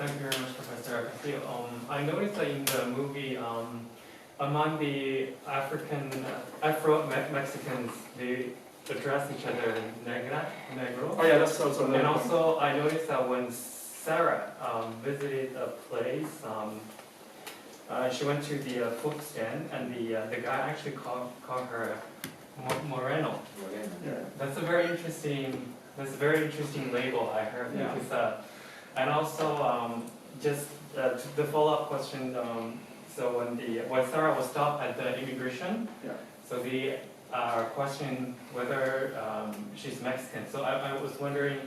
Thank you very much, Professor Castillo. I noticed that in the movie, among the Afro-Mexicans, they address each other negro. Oh yeah, that's also another And point. also, I noticed that when Sarah visited a place, she went to the food stand, and the guy actually called her Moreno. Yeah. That's a very interesting. That's a very interesting label I heard. Yeah. Because, and also, just the follow-up question. So when Sarah was stopped at the immigration, Yeah. so the question whether she's Mexican. So I was wondering,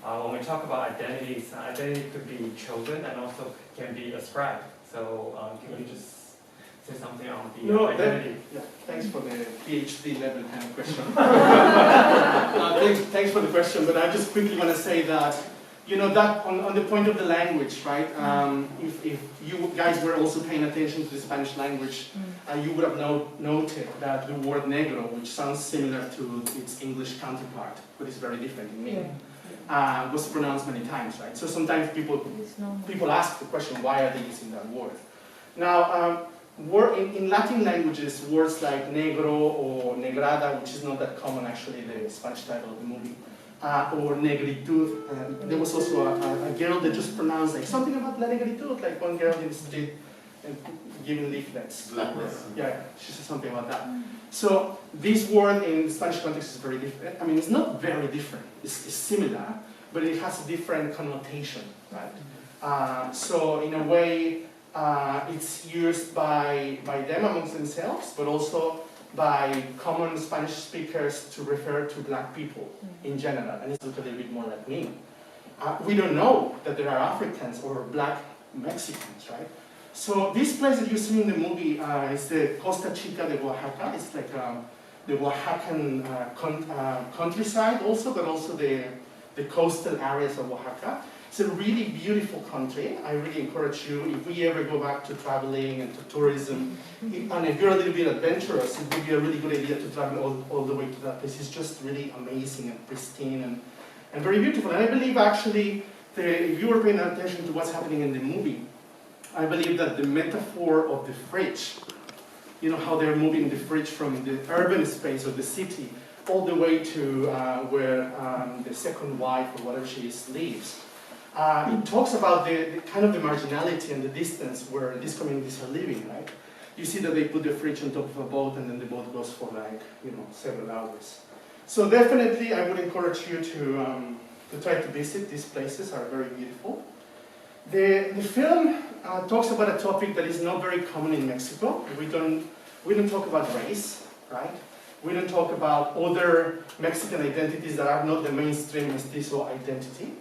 when we talk about identities, identity could be chosen and also can be ascribed. So can you just say something on the identity? Yeah, thanks for the PhD level kind of question. Thanks for the question, but I just quickly want to say that, you know, that on the point of the language, right? If you guys were also paying attention to the Spanish language, you would have noted that the word negro, which sounds similar to its English counterpart, but it's very different in meaning, was pronounced many times, right? So sometimes people ask the question, why are they using that word? Now, in Latin languages, words like negro or negrada, which is not that common actually, the Spanish title of the movie, or negritud. There was also a girl that just pronounced like something about la negritud, like one girl in the street giving leaflets. Blackness. Yeah, she said something about that. So this word in the Spanish context is very different. I mean, it's not very different. It's similar, but it has a different connotation, right? So in a way, it's used by them amongst themselves, but also by common Spanish speakers to refer to black people in general, and it's a little bit more like me. We don't know that there are Africans or black Mexicans, right? So this place that you see in the movie is the Costa Chica de Oaxaca. It's like the Oaxacan countryside also, but also the coastal areas of Oaxaca. It's a really beautiful country. I really encourage you, if we ever go back to traveling and to tourism, and if you're a little bit adventurous, it would be a really good idea to travel all the way to that place. It's just really amazing and pristine and very beautiful. And I believe actually, if you were paying attention to what's happening in the movie, I believe that the metaphor of the fridge, you know how they're moving the fridge from the urban space of the city all the way to where the second wife or whatever she is lives. It talks about the kind of the marginality and the distance where these communities are living, right? You see that they put the fridge on top of a boat and then the boat goes for like, you know, several hours. So definitely I would encourage you to try to visit. These places are very beautiful. The film talks about a topic that is not very common in Mexico. We don't talk about race, right? We don't talk about other Mexican identities that are not the mainstream mestizo identity,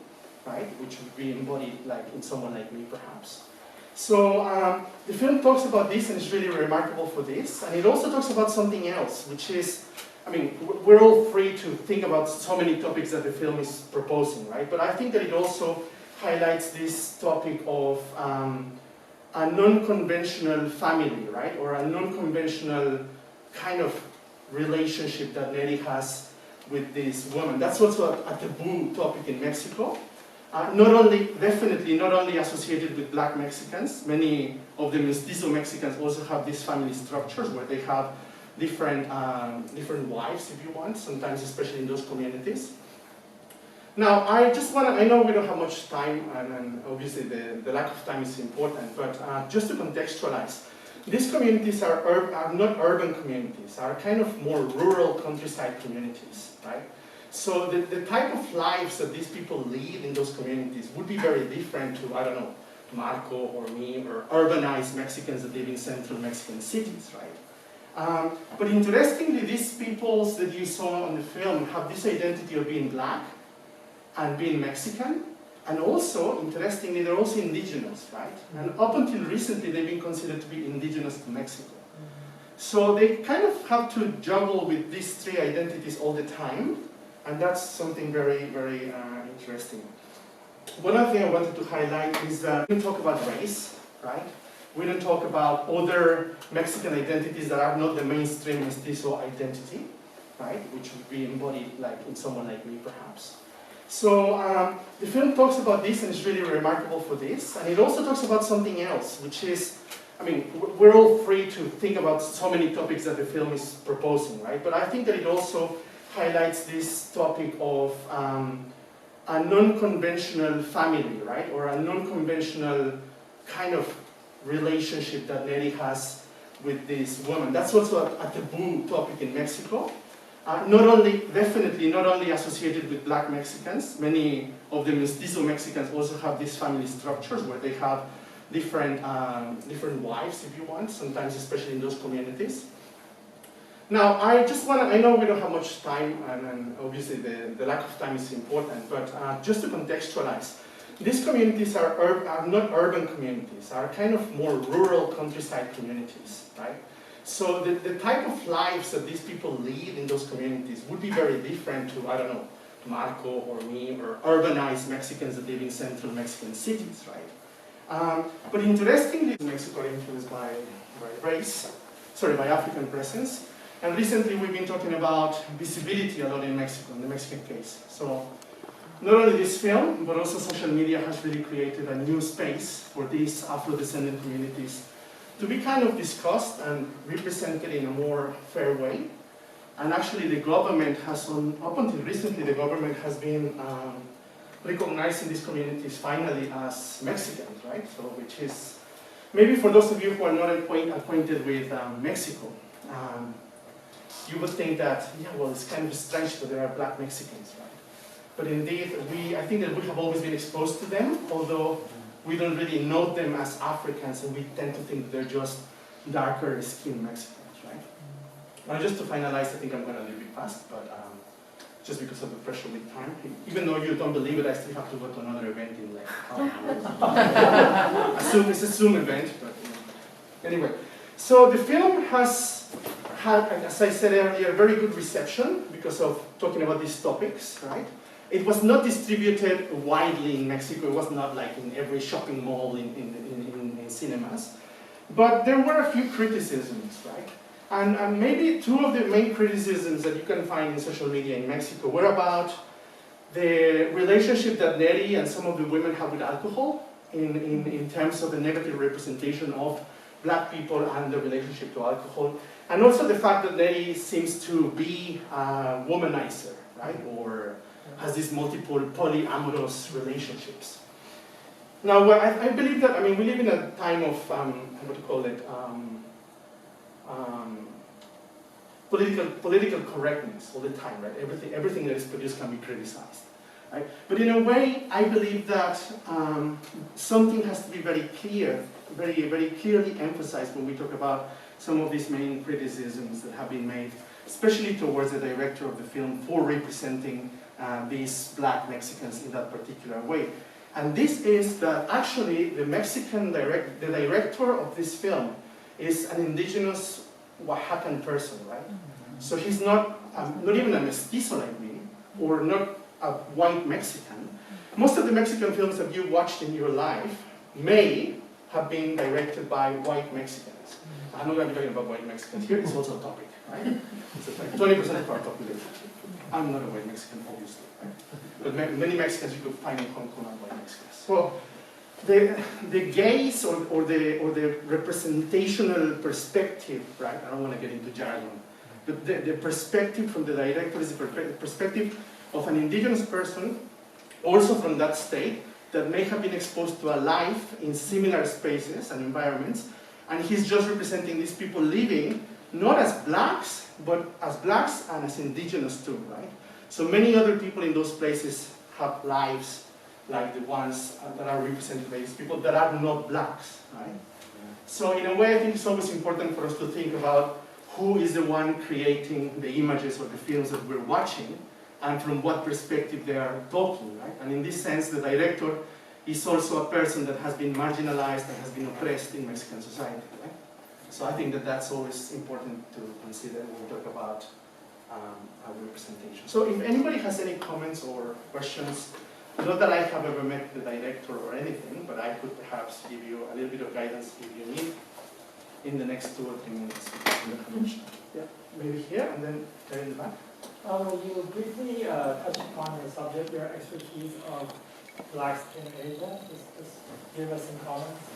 right? Which would be embodied like in someone like me, perhaps. So the film talks about this, and it's really remarkable for this. And it also talks about something else, which is, I mean, we're all free to think about so many topics that the film is proposing, right? But I think that it also highlights this topic of a non-conventional family, right? Or a non-conventional kind of relationship that Nelly has with this woman. That's also a taboo topic in Mexico. Definitely not only associated with black Mexicans. Many of the mestizo Mexicans also have these family structures where they have different wives, if you want, sometimes especially in those communities. Now, I know we don't have much time, and obviously the lack of time is important, but just to contextualize, these communities are not urban communities, are kind of more rural countryside communities, right? So the type of lives that these people lead in those communities would be very different to, I don't know, Marco or me, or urbanized Mexicans that live in central Mexican cities, right? But interestingly, these peoples that you saw on the film have this identity of being black and being Mexican, and also, interestingly, they're also indigenous, right? And up until recently, they've been considered to be indigenous to Mexico. So they kind of have to juggle with these three identities all the time, and that's something very, very interesting. One other thing I wanted to highlight is that we don't talk about race, right? We don't talk about other Mexican identities that are not the mainstream mestizo identity, right? Which would be embodied like in someone like me, perhaps. So the film talks about this, and it's really remarkable for this. And it also talks about something else, which is, I mean, we're all free to think about so many topics that the film is proposing, right? But I think that it also highlights this topic of a non-conventional family, right? Or a non-conventional kind of relationship that Neri has with this woman. That's also a taboo topic in Mexico. Definitely not only associated with black Mexicans, many of the mestizo Mexicans also have these family structures where they have different wives, if you want, sometimes especially in those communities. Now, I know we don't have much time, and obviously the lack of time is important, but just to contextualize, these communities are not urban communities, are kind of more rural countryside communities, right? So the type of lives that these people lead in those communities would be very different to, I don't know, Marco or me, or urbanized Mexicans that live in central Mexican cities, right? But interestingly, Mexico is influenced by African presence. And recently we've been talking about visibility a lot in Mexico, in the Mexican case. So not only this film, but also social media has really created a new space for these Afro-descendant communities to be kind of discussed and represented in a more fair way. And actually the government has, up until recently, the government has been recognizing these communities finally as Mexicans, right? So which is, maybe for those of you who are not acquainted with Mexico, you would think that, yeah, well, it's kind of strange that there are black Mexicans, right? But indeed, I think that we have always been exposed to them, although we don't really know them as Africans, and we tend to think they're just darker skinned Mexicans, right? Now, just to finalize, I think I'm going to leave it fast, but just because of the pressure with time. Even though you don't believe it, I still have to go to another event in like it's a Zoom event, but anyway. So the film has had, as I said earlier, very good reception because of talking about these topics, right? It was not distributed widely in Mexico. It was not like in every shopping mall in cinemas. But there were a few criticisms, right? And maybe two of the main criticisms that you can find in social media in Mexico were about the relationship that Neri and some of the women have with alcohol in terms of the negative representation of black people and the relationship to alcohol. And also the fact that Neri seems to be a womanizer, right? Or has these multiple polyamorous relationships. Now, I believe that, I mean, we live in a time of, what do you call it, political correctness all the time, right? Everything that is produced can be criticized, right? But in a way, I believe that something has to be very clear, very, very clearly emphasized when we talk about some of these main criticisms that have been made, especially towards the director of the film for representing these black Mexicans in that particular way. And this is that actually the director of this film is an indigenous Oaxacan person, right? So he's not even a mestizo like me, or not a white Mexican. Most of the Mexican films that you watched in your life may have been directed by white Mexicans. I'm not going to be talking about white Mexicans here, it's also a topic, right? It's like 20% of our population. I'm not a white Mexican, obviously, right? But many Mexicans you could find in Hong Kong are white Mexicans. So the gaze or the representational perspective, right? I don't want to get into jargon, but the perspective from the director is the perspective of an indigenous person, also from that state, that may have been exposed to a life in similar spaces and environments, and he's just representing these people living not as blacks, but as blacks and as indigenous too, right? So many other people in those places have lives like the ones that are represented by these people that are not blacks, right? So in a way, I think it's always important for us to think about who is the one creating the images or the films that we're watching, and from what perspective they are talking, right? And in this sense, the director is also a person that has been marginalized and has been oppressed in Mexican society, right? So I think that that's always important to consider when we talk about our representation. So if anybody has any comments or questions, not that I have ever met the director or anything, but I could perhaps give you a little bit of guidance if you need in the next 2 or 3 minutes. Yeah, maybe here and then there in the back. You briefly touched upon your subject, your expertise of blacks in Asia. Just give us some comments.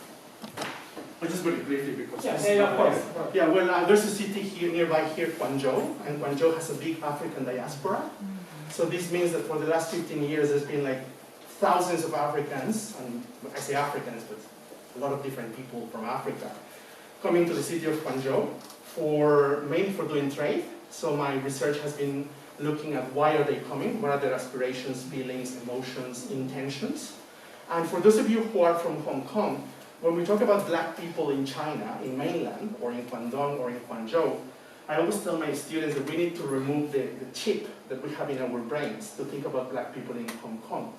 I'll just very briefly because Of course. Yeah, well, there's a city here nearby here, Guangzhou, and Guangzhou has a big African diaspora. So this means that for the last 15 years, there's been like thousands of Africans, and I say Africans, but a lot of different people from Africa, coming to the city of Guangzhou mainly for doing trade. So my research has been looking at why are they coming, what are their aspirations, feelings, emotions, intentions. And for those of you who are from Hong Kong, when we talk about black people in China, in mainland, or in Guangdong, or in Guangzhou, I always tell my students that we need to remove the chip that we have in our brains to think about black people in Hong Kong.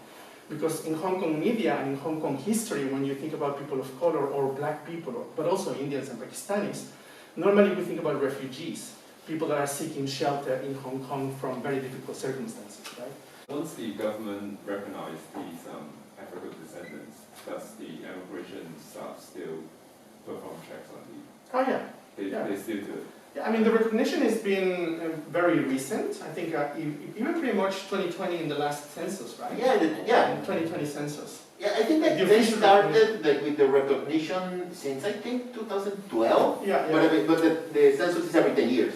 Because in Hong Kong media and in Hong Kong history, when you think about people of color or black people, but also Indians and Pakistanis, normally we think about refugees, people that are seeking shelter in Hong Kong from very difficult circumstances, right? Once the government recognized these African descendants, does the immigration staff still perform checks on the? Oh yeah. They still do it. Yeah, I mean the recognition has been very recent. I think even pretty much 2020 in the last census, right? Yeah. 2020 census. Yeah, I think that they started with the recognition since I think 2012. Yeah. But the census is every 10 years.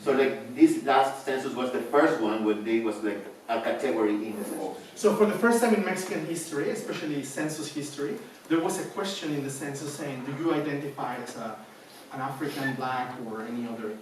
So like this last census was the first one when there was like a category in the census. So for the first time in Mexican history, especially census history, there was a question in the census saying, do you identify as an African, black, or any other